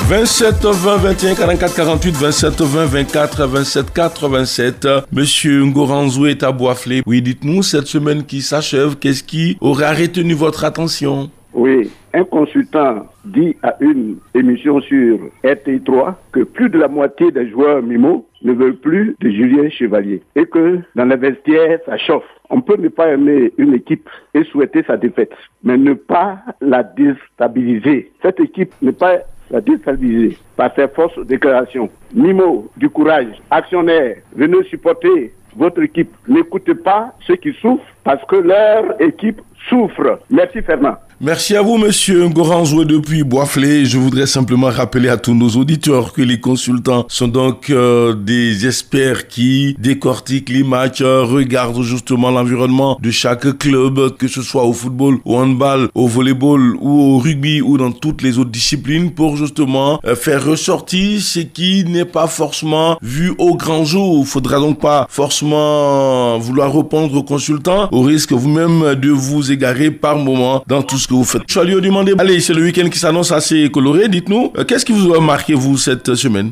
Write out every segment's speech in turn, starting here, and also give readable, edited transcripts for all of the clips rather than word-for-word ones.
27 20 21 44 48 27 20 24 27 87. Monsieur Ngoranzou est à Boisflé. Oui, dites-nous, cette semaine qui s'achève, qu'est-ce qui aura retenu votre attention? Oui, un consultant dit à une émission sur RTI3 que plus de la moitié des joueurs MIMO ne veulent plus de Julien Chevalier et que dans les vestiaires, ça chauffe. On peut ne pas aimer une équipe et souhaiter sa défaite, mais ne pas la déstabiliser. Cette équipe ne pas la déstabiliser par ses fausses déclarations. MIMO, du courage. Actionnaires, venez supporter votre équipe. N'écoutez pas ceux qui souffrent parce que leur équipe souffre. Merci Fernand. Merci à vous, monsieur Ngoranzou depuis Boisflé. Je voudrais simplement rappeler à tous nos auditeurs que les consultants sont donc des experts qui décortiquent les matchs, regardent justement l'environnement de chaque club, que ce soit au football, au handball, au volleyball ou au rugby ou dans toutes les autres disciplines pour justement faire ressortir ce qui n'est pas forcément vu au grand jour. Il faudra donc pas forcément vouloir répondre aux consultants au risque vous-même de vous égarer par moment dans tout ce que vous faites. Je vais lui demander, allez, c'est le week-end qui s'annonce assez coloré, dites-nous, qu'est-ce qui vous a marqué vous cette semaine?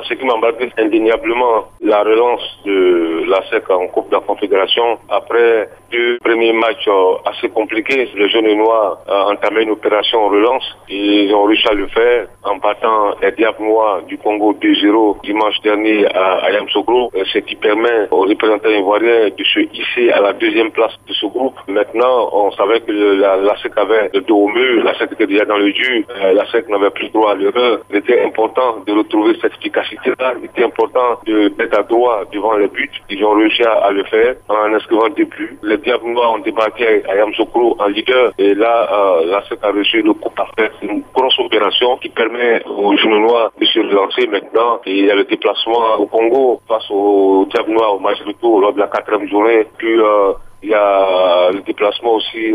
Ce qui m'a marqué indéniablement la relance de la SEC en Coupe de la Confédération après deux premiers matchs assez compliqués. Les jaunes et noirs ont entamé une opération relance et ils ont réussi à le faire en battant les Diables Noirs du Congo 2-0 dimanche dernier à Yamoussoukro, ce qui permet aux représentants ivoiriens de se hisser à la deuxième place de ce groupe. Maintenant, on savait que la SEC avait le dos au mur, la SEC était déjà dans le dur, la SEC n'avait plus droit à l'erreur. Il était important de retrouver cette efficacité-là, il était important d'être à droit devant les buts. Ils ont réussi à le faire en inscrivant des buts. Les Diables Noirs ont débarqué à Yamoussoukro en leader et là, la SEC a reçu le coup parfait. C'est une grosse opération qui permet aux jeunes noirs de se relancer maintenant. Et il y a le déplacement au Congo face aux Diables Noirs au match retour lors de la 4e journée. Puis il y a le déplacement aussi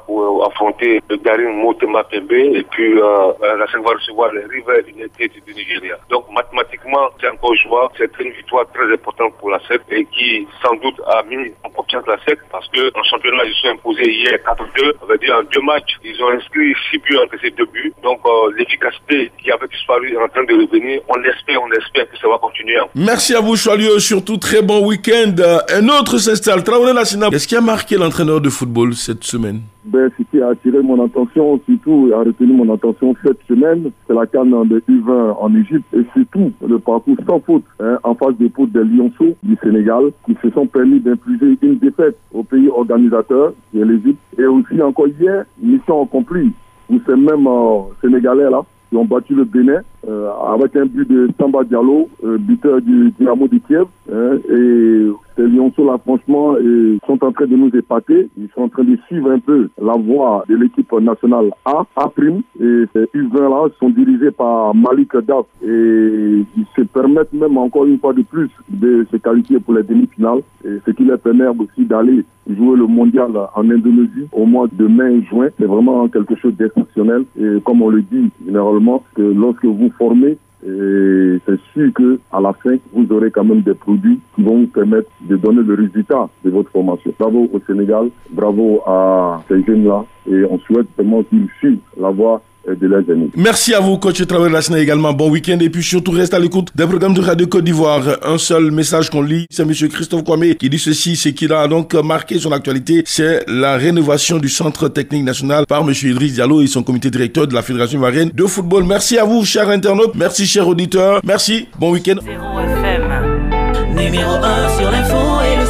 pour affronter le Daring Motema Pembe et puis la SEC va recevoir les Rivers United du Nigeria. Donc mathématiquement, c'est encore jouable. C'est une victoire très importante pour la SEC et qui sans doute a mis en confiance la SEC parce que en championnat ils se sont imposés hier 4-2. Ça veut dire en 2 matchs, ils ont inscrit 6 buts entre ces 2 buts. Donc l'efficacité qui avait disparu est en train de revenir. On espère que ça va continuer. Merci à vous, Chalieu. Surtout très bon week-end. Un autre s'installe. Qu'est-ce qui a marqué l'entraîneur de football cette semaine? Ce qui a attiré mon attention, surtout, et a retenu mon attention cette semaine, c'est la CAN de U20 en Égypte et surtout le parcours sans faute en face des potes des Lionceaux du Sénégal qui se sont permis d'imposer une défaite au pays organisateur, qui est l'Égypte. Et aussi encore hier, mission accomplie où ces mêmes Sénégalais-là qui ont battu le Bénin avec un but de Samba Diallo, buteur du Dynamo de Kiev. Et ces Lionceaux-là, franchement, sont en train de nous épater. Ils sont en train de suivre un peu la voie de l'équipe nationale A'. Et ces U20-là sont dirigés par Malik Daf. Et ils se permettent même encore une fois de plus de se qualifier pour les demi-finales. Et ce qui leur permet aussi d'aller jouer le mondial en Indonésie au mois de mai et juin. C'est vraiment quelque chose d'exceptionnel. Et comme on le dit généralement, que lorsque vous formez, et c'est sûr que à la fin, vous aurez quand même des produits qui vont vous permettre de donner le résultat de votre formation. Bravo au Sénégal, bravo à ces jeunes-là, et on souhaite vraiment qu'ils suivent la voie de leurs amis. Merci à vous, coach Traoré Lassina également. Bon week-end et puis surtout reste à l'écoute des programmes de Radio Côte d'Ivoire. Un seul message qu'on lit, c'est monsieur Christophe Kwame qui dit ceci, c'est qu'il a donc marqué son actualité, c'est la rénovation du centre technique national par monsieur Idriss Diallo et son comité directeur de la Fédération ivoirienne de football. Merci à vous, chers internautes. Merci, chers auditeurs. Merci. Bon week-end. Numéro 1 sur l'info et